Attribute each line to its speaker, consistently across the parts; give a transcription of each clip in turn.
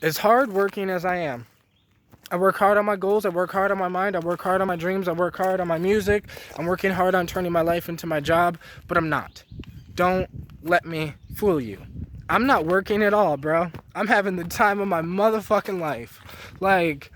Speaker 1: As hardworking as I am, I work hard on my goals, I work hard on my mind, I work hard on my dreams, I work hard on my music, I'm working hard on turning my life into my job, but I'm not. Don't let me fool you. I'm not working at all, bro. I'm having the time of my motherfucking life. Like,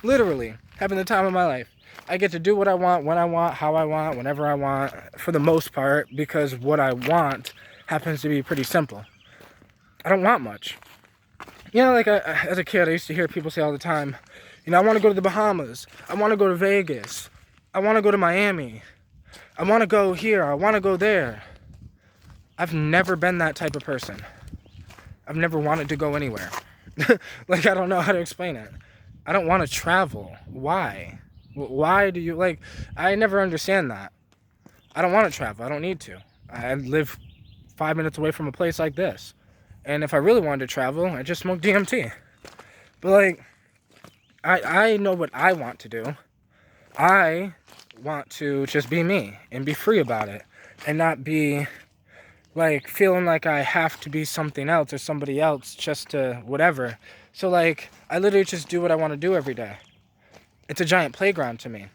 Speaker 1: literally, having the time of my life. I get to do what I want, when I want, how I want, whenever I want, for the most part, because what I want happens to be pretty simple. I don't want much. You know, like, as a kid, I used to hear people say all the time, you know, I want to go to the Bahamas. I want to go to Vegas. I want to go to Miami. I want to go here. I want to go there. I've never been that type of person. I've never wanted to go anywhere. Like, I don't know how to explain it. I don't want to travel. Why? Why do you, like, I never understand that. I don't want to travel. I don't need to. I live 5 minutes away from a place like this. And if I really wanted to travel, I'd just smoke DMT. But, like, I know what I want to do. I want to just be me and be free about it. And not be, like, feeling like I have to be something else or somebody else just to whatever. So, like, I literally just do what I want to do every day. It's a giant playground to me.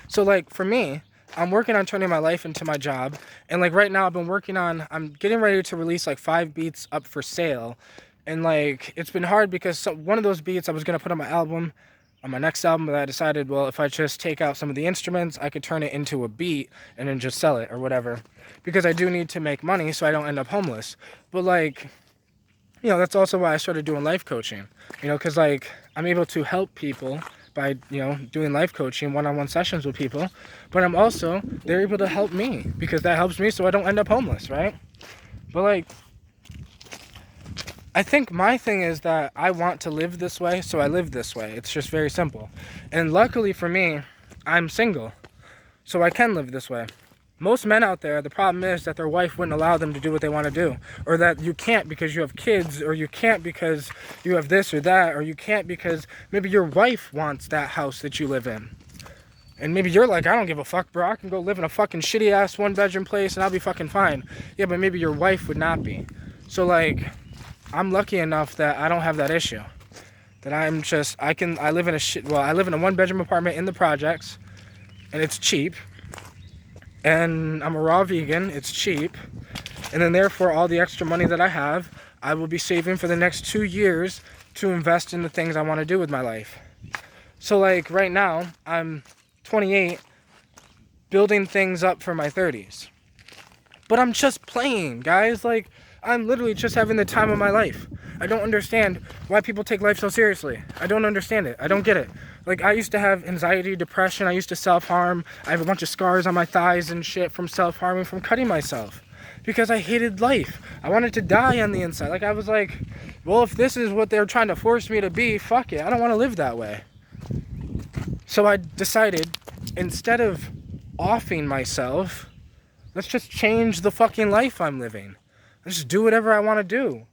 Speaker 1: So, like, for me, I'm working on turning my life into my job. And, like, right now I'm getting ready to release, like, 5 beats up for sale. And, like, it's been hard because one of those beats I was going to put on my next album, but I decided, well, if I just take out some of the instruments, I could turn it into a beat and then just sell it or whatever. Because I do need to make money so I don't end up homeless. But, like, you know, that's also why I started doing life coaching. You know, because, like, I'm able to help people by, you know, doing life coaching, one-on-one sessions with people. But they're able to help me because that helps me so I don't end up homeless, right? But, like, I think my thing is that I want to live this way, so I live this way. It's just very simple. And luckily for me, I'm single, so I can live this way. Most men out there, the problem is that their wife wouldn't allow them to do what they want to do. Or that you can't because you have kids, or you can't because you have this or that, or you can't because maybe your wife wants that house that you live in. And maybe you're like, I don't give a fuck, bro. I can go live in a fucking shitty-ass one-bedroom place and I'll be fucking fine. Yeah, but maybe your wife would not be. So, like, I'm lucky enough that I don't have that issue. That I live in a one-bedroom apartment in the projects, and it's cheap. And I'm a raw vegan, it's cheap. And then therefore, all the extra money that I have, I will be saving for the next 2 years to invest in the things I want to do with my life. So, like, right now, I'm 28, building things up for my 30s. But I'm just playing, guys. Like, I'm literally just having the time of my life. I don't understand why people take life so seriously. I don't understand it. I don't get it. Like, I used to have anxiety, depression. I used to self-harm. I have a bunch of scars on my thighs and shit from self-harming, from cutting myself. Because I hated life. I wanted to die on the inside. Like, I was like, well, if this is what they're trying to force me to be, fuck it. I don't want to live that way. So I decided, instead of offing myself, let's just change the fucking life I'm living. Let's just do whatever I want to do.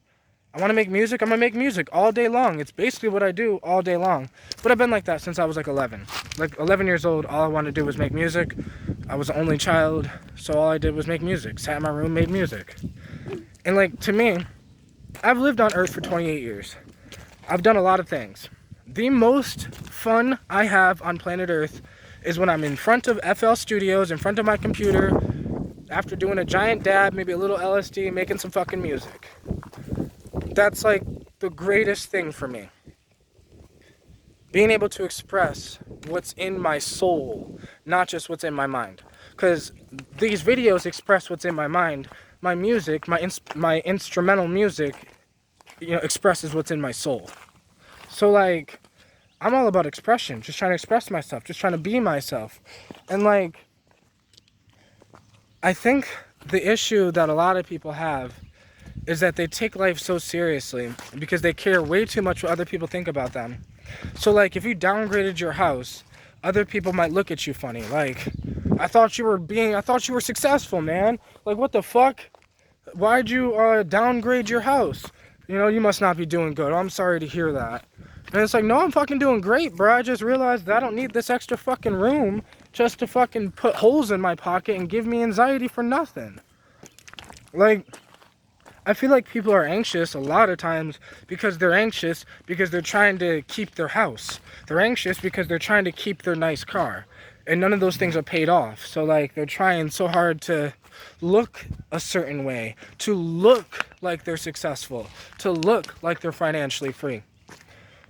Speaker 1: I want to make music, I'm going to make music all day long. It's basically what I do all day long. But I've been like that since I was like 11. Like 11 years old, all I wanted to do was make music. I was the only child, so all I did was make music. Sat in my room, made music. And, like, to me, I've lived on Earth for 28 years. I've done a lot of things. The most fun I have on planet Earth is when I'm in front of FL Studios, in front of my computer, after doing a giant dab, maybe a little LSD, making some fucking music. That's, like, the greatest thing for me. Being able to express what's in my soul, not just what's in my mind. Because these videos express what's in my mind. My music, my instrumental music, you know, expresses what's in my soul. So, like, I'm all about expression, just trying to express myself, just trying to be myself. And, like, I think the issue that a lot of people have is that they take life so seriously because they care way too much what other people think about them. So, like, if you downgraded your house, other people might look at you funny. Like, I thought you were successful, man. Like, what the fuck? Why'd you downgrade your house? You know, you must not be doing good. Oh, I'm sorry to hear that. And it's like, no, I'm fucking doing great, bro. I just realized that I don't need this extra fucking room just to fucking put holes in my pocket and give me anxiety for nothing. Like, I feel like people are anxious a lot of times because they're anxious because they're trying to keep their house. They're anxious because they're trying to keep their nice car. And none of those things are paid off. So like they're trying so hard to look a certain way, to look like they're successful, to look like they're financially free.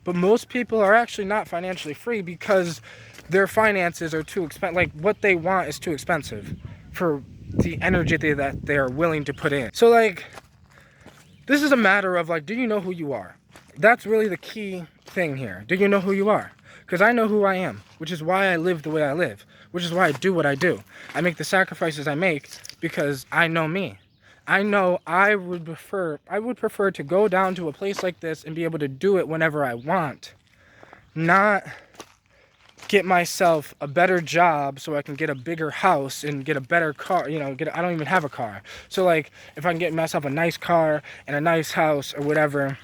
Speaker 1: But most people are actually not financially free because their finances are too expensive. Like what they want is too expensive for the energy that they are willing to put in. So like, this is a matter of like, do you know who you are? That's really the key thing here. Do you know who you are? Because I know who I am, which is why I live the way I live, which is why I do what I do. I make the sacrifices I make because I know me. I know I would prefer to go down to a place like this and be able to do it whenever I want, not get myself a better job so I can get a bigger house and get a better car, I don't even have a car. So like, if I can get myself a nice car and a nice house or whatever,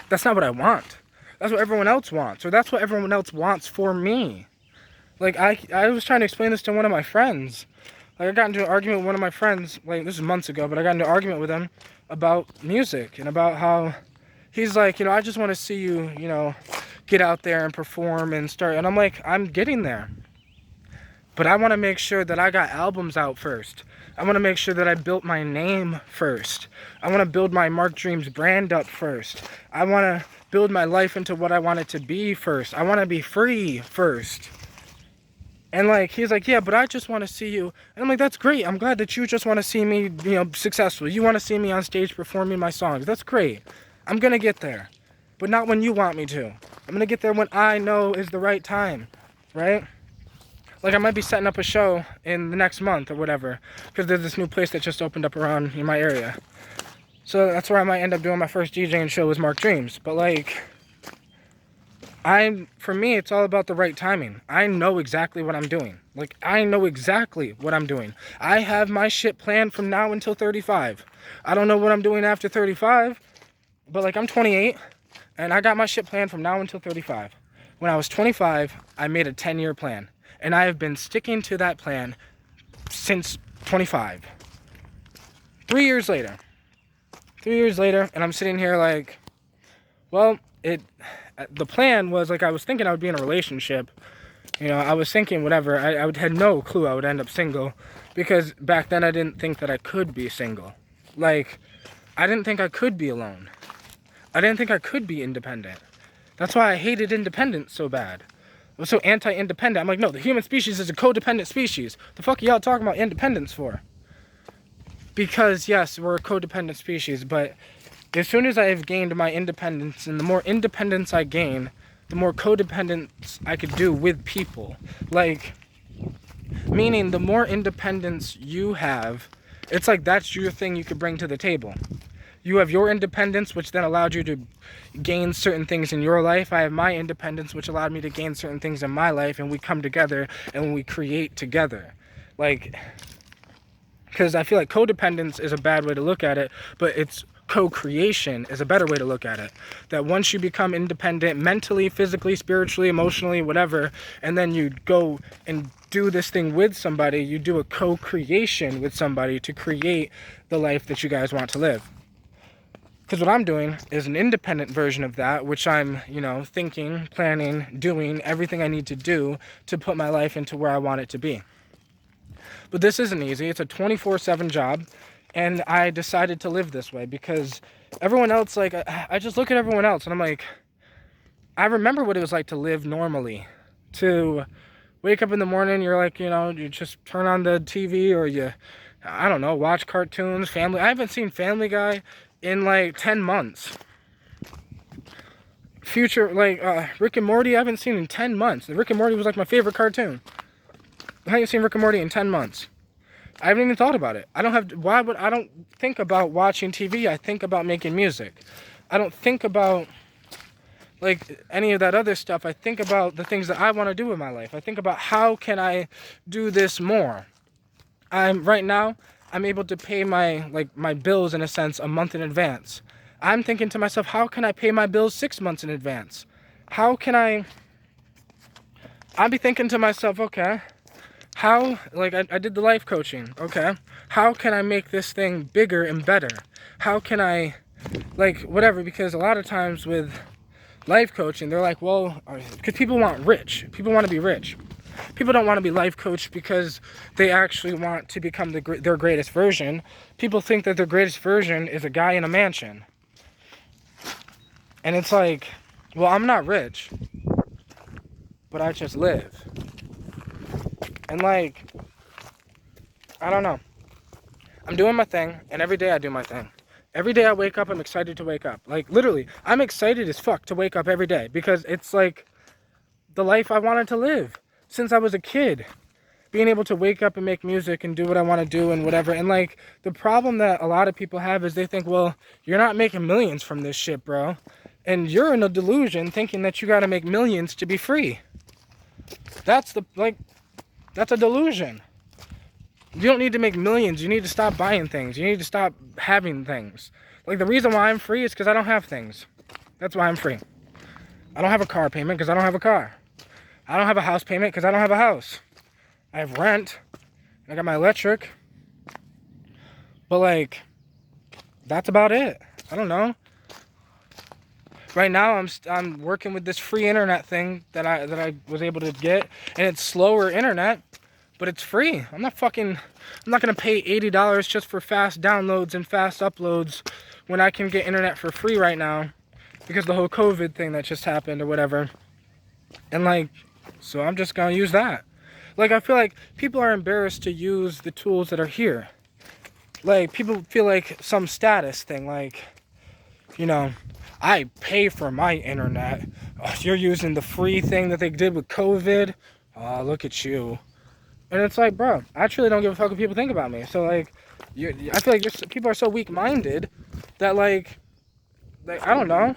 Speaker 1: that's not what I want. That's what everyone else wants, or that's what everyone else wants for me. Like, I was trying to explain this to one of my friends. Like, I got into an argument with one of my friends, like, this is months ago, but I got into an argument with him about music and about how he's like, I just want to see you, get out there and perform and start. And I'm like, I'm getting there. But I want to make sure that I got albums out first. I want to make sure that I built my name first. I want to build my Mark Dreams brand up first. I want to build my life into what I want it to be first. I want to be free first. And like, he's like, yeah, but I just want to see you. And I'm like, that's great. I'm glad that you just want to see me, successful. You want to see me on stage performing my songs. That's great. I'm going to get there. But not when you want me to. I'm going to get there when I know is the right time, right? Like, I might be setting up a show in the next month or whatever, because there's this new place that just opened up around in my area. So that's where I might end up doing my first DJing show with Mark Dreams. But like, for me, it's all about the right timing. I know exactly what I'm doing. Like, I know exactly what I'm doing. I have my shit planned from now until 35. I don't know what I'm doing after 35, but like, I'm 28. And I got my shit planned from now until 35. When I was 25, I made a 10-year plan. And I have been sticking to that plan since 25. 3 years later. 3 years later, and I'm sitting here like, well, the plan was like, I was thinking I would be in a relationship. I was thinking whatever. I had no clue I would end up single. Because back then I didn't think that I could be single. Like, I didn't think I could be alone. I didn't think I could be independent. That's why I hated independence so bad. I was so anti-independent. I'm like, no, the human species is a codependent species. The fuck are y'all talking about independence for? Because, yes, we're a codependent species, but as soon as I have gained my independence, and the more independence I gain, the more codependence I could do with people. Like, meaning the more independence you have, it's like that's your thing you could bring to the table. You have your independence, which then allowed you to gain certain things in your life. I have my independence, which allowed me to gain certain things in my life, and we come together and we create together. Like, because I feel like codependence is a bad way to look at it, but it's co-creation is a better way to look at it. That once you become independent mentally, physically, spiritually, emotionally, whatever, and then you go and do this thing with somebody, you do a co-creation with somebody to create the life that you guys want to live. Because what I'm doing is an independent version of that, which I'm, thinking, planning, doing everything I need to do to put my life into where I want it to be. But this isn't easy. It's a 24/7 job, and I decided to live this way because everyone else, like, I just look at everyone else, and I'm like, I remember what it was like to live normally, to wake up in the morning, you're like, you just turn on the TV or you, I don't know, watch cartoons, Family. I haven't seen Family Guy in like 10 months. Rick and Morty, I haven't seen in 10 months. Rick and Morty was like my favorite cartoon. I haven't seen Rick and Morty in 10 months. I haven't even thought about it. I don't think about watching TV. I think about making music. I don't think about like any of that other stuff. I think about the things that I want to do in my life. I think about how can I do this more. Right now, I'm able to pay my bills in a sense a month in advance. I'm thinking to myself, how can I pay my bills 6 months in advance? I'll be thinking to myself, okay, How, like, I did the life coaching, okay? How can I make this thing bigger and better? How can I, like, whatever, because a lot of times with life coaching, they're like, well, because people want rich. People want to be rich. People don't want to be life coached because they actually want to become their greatest version. People think that their greatest version is a guy in a mansion. And it's like, well, I'm not rich, but I just live. And like, I don't know. I'm doing my thing, and every day I do my thing. Every day I wake up, I'm excited to wake up. Like, literally, I'm excited as fuck to wake up every day because it's like the life I wanted to live since I was a kid. Being able to wake up and make music and do what I want to do and whatever. And like, the problem that a lot of people have is they think, well, you're not making millions from this shit, bro. And you're in a delusion thinking that you got to make millions to be free. That's a delusion. You don't need to make millions. You need to stop buying things. You need to stop having things. Like, the reason why I'm free is because I don't have things. That's why I'm free. I don't have a car payment because I don't have a car. I don't have a house payment because I don't have a house. I have rent. I got my electric. But like, that's about it. I don't know. Right now I'm working with this free internet thing that I was able to get, and it's slower internet, but it's free. I'm not gonna pay $80 just for fast downloads and fast uploads when I can get internet for free right now because the whole COVID thing that just happened or whatever. And like, so I'm just gonna use that. Like, I feel like people are embarrassed to use the tools that are here. Like, people feel like some status thing, like, you know, I pay for my internet. Oh, you're using the free thing that they did with COVID. Oh, look at you. And it's like, bro, I truly don't give a fuck what people think about me. So, like, I feel like people are so weak-minded that, like, I don't know.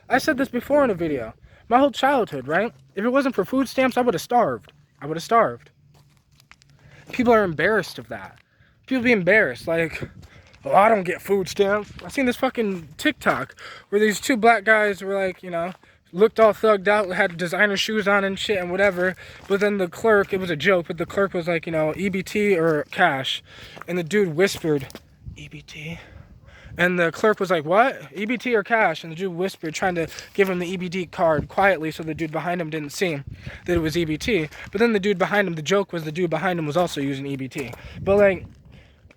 Speaker 1: I said this before in a video. My whole childhood, right? If it wasn't for food stamps, I would have starved. I would have starved. People are embarrassed of that. People be embarrassed, like, oh, I don't get food stamps. I seen this fucking TikTok where these two black guys were like, you know, looked all thugged out, had designer shoes on and shit and whatever. But then the clerk, it was a joke, but the clerk was like, you know, EBT or cash. And the dude whispered, EBT? And the clerk was like, what? EBT or cash? And the dude whispered, trying to give him the EBT card quietly so the dude behind him didn't see that it was EBT. But then the dude behind him, the joke was the dude behind him was also using EBT. But like,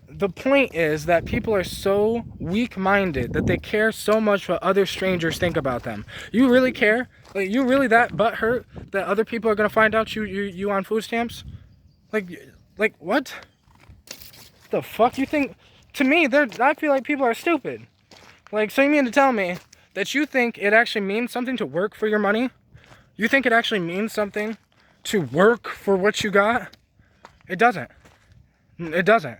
Speaker 1: the point is that people are so weak-minded that they care so much what other strangers think about them. You really care? Like, you really that butthurt that other people are gonna find out you on food stamps? Like what? The fuck you think? To me, I feel like people are stupid. Like, so you mean to tell me that you think it actually means something to work for your money? You think it actually means something to work for what you got? It doesn't. It doesn't.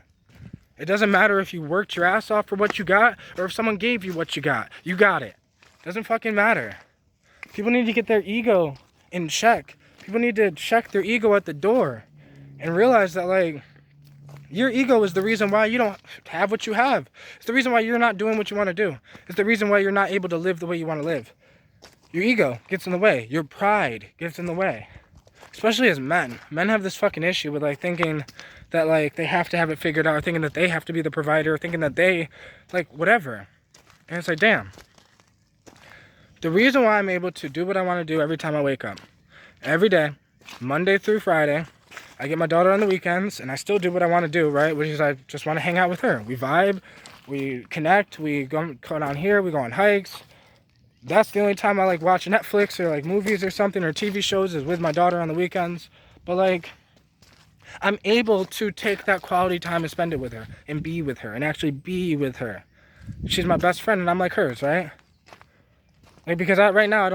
Speaker 1: It doesn't matter if you worked your ass off for what you got or if someone gave you what you got. You got it. Doesn't fucking matter. People need to get their ego in check. People need to check their ego at the door and realize that, like, your ego is the reason why you don't have what you have. It's the reason why you're not doing what you want to do. It's the reason why you're not able to live the way you want to live. Your ego gets in the way. Your pride gets in the way. Especially as men. Men have this fucking issue with, like, thinking that, like, they have to have it figured out, or thinking that they have to be the provider, or thinking that they, like, whatever. And it's like, damn. The reason why I'm able to do what I want to do every time I wake up, every day, Monday through Friday, I get my daughter on the weekends, and I still do what I want to do, right? Which is I just want to hang out with her. We vibe, we connect, we go down here, we go on hikes. That's the only time I like watch Netflix or like movies or something or TV shows is with my daughter on the weekends. But like, I'm able to take that quality time and spend it with her and be with her and actually be with her. She's my best friend and I'm like hers, right? Like, because right now I don't